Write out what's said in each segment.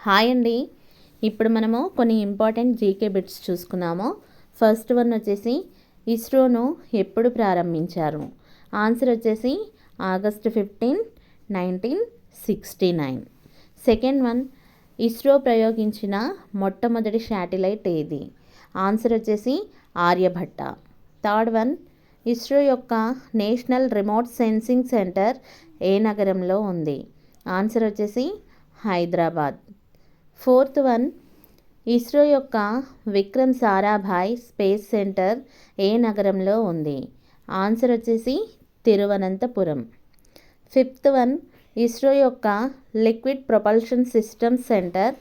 Hi అండి. ఇప్పుడు మనము కొన్ని ఇంపార్టెంట్ జీకే బిట్స్ చూసుకున్నాము. ఫస్ట్ వన్ వచ్చేసి ఇస్రోను ఎప్పుడు ప్రారంభించారు? ఆన్సర్ వచ్చేసి August 15, 1969. సెకండ్ వన్, ఇస్రో ప్రయోగించిన మొట్టమొదటి శాటిలైట్ ఏది? ఆన్సర్ వచ్చేసి ఆర్యభట్ట. థర్డ్ వన్, ఇస్రో యొక్క నేషనల్ రిమోట్ సెన్సింగ్ సెంటర్ ఏ నగరంలో ఉంది? ఆన్సర్ వచ్చేసి హైదరాబాద్. ఫోర్త్ వన్, ఇస్రో యొక్క విక్రమ్ సారాభాయ్ స్పేస్ సెంటర్ ఏ నగరంలో ఉంది? ఆన్సర్ వచ్చేసి తిరువనంతపురం. ఫిఫ్త్ వన్, ఇస్రో యొక్క లిక్విడ్ ప్రొపల్షన్ సిస్టమ్ సెంటర్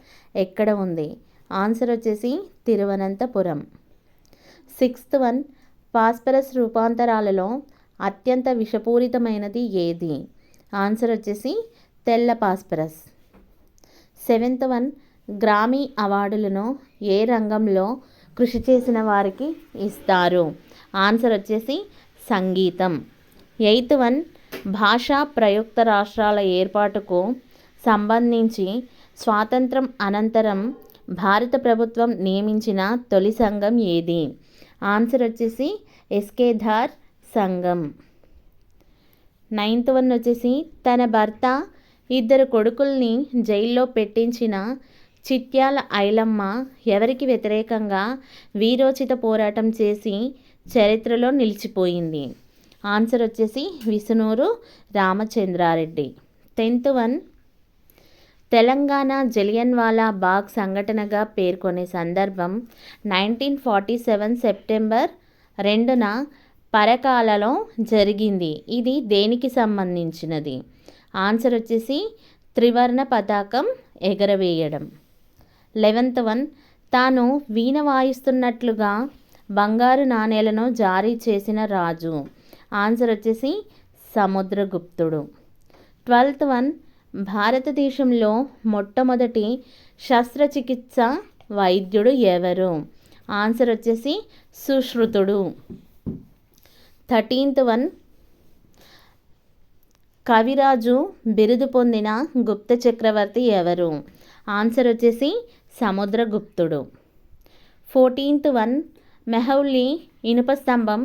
ఎక్కడ ఉంది? ఆన్సర్ వచ్చేసి తిరువనంతపురం. సిక్స్త్ వన్, ఫాస్ఫరస్ రూపాంతరాలలో అత్యంత విషపూరితమైనది ఏది? ఆన్సర్ వచ్చేసి తెల్ల ఫాస్ఫరస్. సెవెంత్ వన్, గ్రామీ అవార్డులను ఏ రంగంలో కృషి చేసిన వారికి ఇస్తారు? ఆన్సర్ వచ్చేసి సంగీతం. ఎయిత్ వన్, భాషా ప్రయుక్త రాష్ట్రాల ఏర్పాటుకు సంబంధించి స్వాతంత్రం అనంతరం భారత ప్రభుత్వం నియమించిన తొలి సంఘం ఏది? ఆన్సర్ వచ్చేసి ఎస్కేధార్ సంఘం. నైన్త్ వన్ వచ్చేసి తన భర్త, ఇద్దరు కొడుకుల్ని జైల్లో పెట్టించిన చిట్యాల ఐలమ్మ ఎవరికి వ్యతిరేకంగా వీరోచిత పోరాటం చేసి చరిత్రలో నిలిచిపోయింది? ఆన్సర్ వచ్చేసి విసునూరు రామచంద్రారెడ్డి. టెన్త్ వన్, తెలంగాణ జలియన్వాలా బాగ్ సంఘటనగా పేర్కొనే సందర్భం 1947 సెప్టెంబర్ 2న పరకాలలో జరిగింది. ఇది దేనికి సంబంధించినది? ఆన్సర్ వచ్చేసి త్రివర్ణ పతాకం ఎగరవేయడం. 11th వన్, తాను వీణ వాయిస్తున్నట్లుగా బంగారు నాణేలను జారీ చేసిన రాజు? ఆన్సర్ వచ్చేసి సముద్రగుప్తుడు. 12th వన్, భారతదేశంలో మొట్టమొదటి శస్త్రచికిత్స వైద్యుడు ఎవరు? ఆన్సర్ వచ్చేసి సుశ్రుతుడు. 13th వన్, కవిరాజు బిరుదు పొందిన గుప్త చక్రవర్తి ఎవరు? ఆన్సర్ వచ్చేసి సముద్రగుప్తుడు. 14th వన్, మెహౌలీ ఇనుప స్తంభం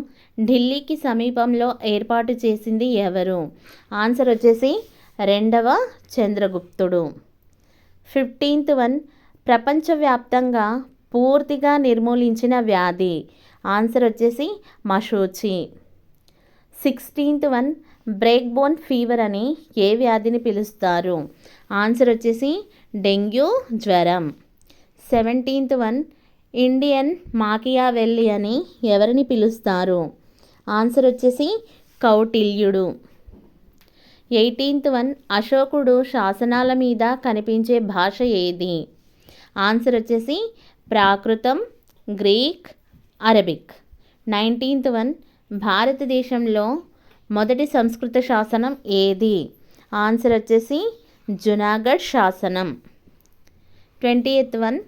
ఢిల్లీకి సమీపంలో ఏర్పాటు చేసింది ఎవరు? ఆన్సర్ వచ్చేసి రెండవ చంద్రగుప్తుడు. 15th వన్, ప్రపంచవ్యాప్తంగా పూర్తిగా నిర్మూలించిన వ్యాధి? ఆన్సర్ వచ్చేసి మశూచి. 16th one, break bone fever అని ఏ వ్యాధిని పిలుస్తారు? ఆన్సర్ వచ్చేసి డెంగ్యూ జ్వరం. 17th వన్, ఇండియన్ మాకియావెల్లి అని ఎవరిని పిలుస్తారు? ఆన్సర్ వచ్చేసి కౌటిల్యుడు. 18th వన్, అశోకుడు శాసనాల మీద కనిపించే భాష ఏది? ఆన్సర్ వచ్చేసి ప్రాకృతం, గ్రీక్, అరబిక్. 19th వన్, భారతదేశంలో మొదటి సంస్కృత శాసనం ఏది? ఆన్సర్ వచ్చేసి జునాగఢ్ శాసనం. 20th వన్,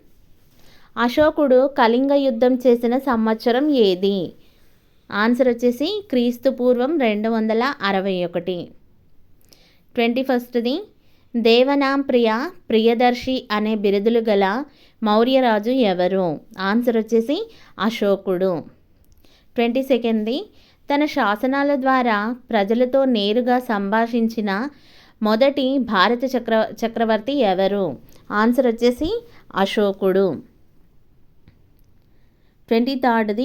అశోకుడు కళింగ యుద్ధం చేసిన సంవత్సరం ఏది? ఆన్సర్ వచ్చేసి క్రీస్తు పూర్వం 261. 21th, దేవనాం ప్రియదర్శి అనే బిరుదులు గల మౌర్యరాజు ఎవరు? ఆన్సర్ వచ్చేసి అశోకుడు. 22nd, తన శాసనాల ద్వారా ప్రజలతో నేరుగా సంభాషించిన మొదటి భారత చక్రవర్తి ఎవరు? ఆన్సర్ వచ్చేసి అశోకుడు. 23rd,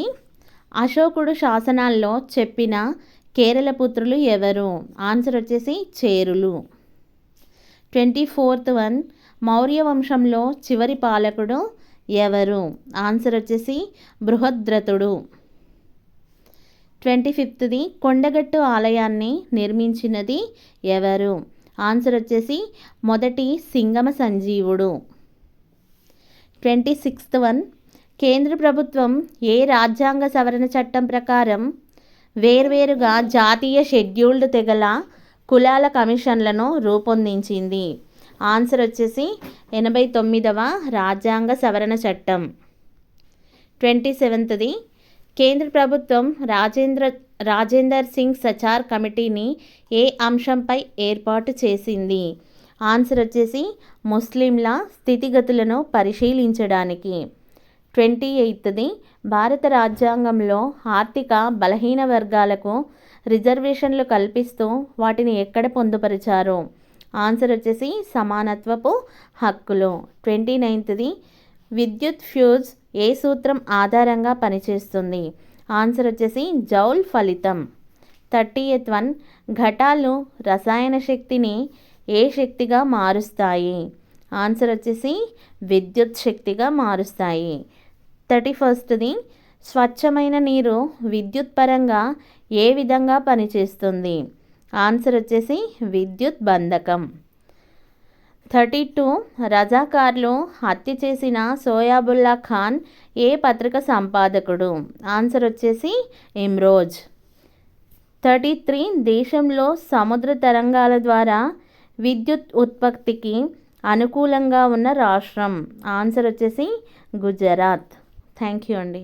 అశోకుడు శాసనాల్లో చెప్పిన కేరళ పుత్రులు ఎవరు? ఆన్సర్ వచ్చేసి చేరులు. 24th వన్, మౌర్య వంశంలో చివరి పాలకుడు ఎవరు? ఆన్సర్ వచ్చేసి బృహద్రథుడు. 25th, కొండగట్టు ఆలయాన్ని నిర్మించినది ఎవరు? ఆన్సర్ వచ్చేసి మొదటి సింగమ సంజీవుడు. 26th వన్, కేంద్ర ప్రభుత్వం ఏ రాజ్యాంగ సవరణ చట్టం ప్రకారం వేర్వేరుగా జాతీయ షెడ్యూల్డ్ తెగల కులాల కమిషన్లను రూపొందించింది? ఆన్సర్ వచ్చేసి 89వ రాజ్యాంగ సవరణ చట్టం. 27th, కేంద్ర ప్రభుత్వం రాజేందర్ సింగ్ సచార్ కమిటీని ఏ అంశంపై ఏర్పాటు చేసింది? ఆన్సర్ వచ్చేసి ముస్లింల స్థితిగతులను పరిశీలించడానికి. 28ది భారత రాజ్యాంగంలో ఆర్థిక బలహీన వర్గాలకు రిజర్వేషన్లు కల్పిస్తూ వాటిని ఎక్కడ పొందుపరిచారు? ఆన్సర్ వచ్చేసి సమానత్వపు హక్కులు. 29ది విద్యుత్ ఫ్యూజ్ ఏ సూత్రం ఆధారంగా పనిచేస్తుంది? ఆన్సర్ వచ్చేసి జౌల్ ఫలితం. 30th వన్ ఘటాలు రసాయన శక్తిని ఏ శక్తిగా మారుస్తాయి? ఆన్సర్ వచ్చేసి విద్యుత్ శక్తిగా మారుస్తాయి. 31ది స్వచ్ఛమైన నీరు విద్యుత్ పరంగా ఏ విధంగా పనిచేస్తుంది? ఆన్సర్ వచ్చేసి విద్యుత్ బంధకం. 32 రజాకార్లు హత్య చేసిన సోయాబుల్లా ఖాన్ ఏ పత్రిక సంపాదకుడు? ఆన్సర్ వచ్చేసి ఇమ్రోజ్. 33 దేశంలో సముద్ర తరంగాల ద్వారా విద్యుత్ ఉత్పత్తికి అనుకూలంగా ఉన్న రాష్ట్రం? ఆన్సర్ వచ్చేసి గుజరాత్. థ్యాంక్ యూ అండి.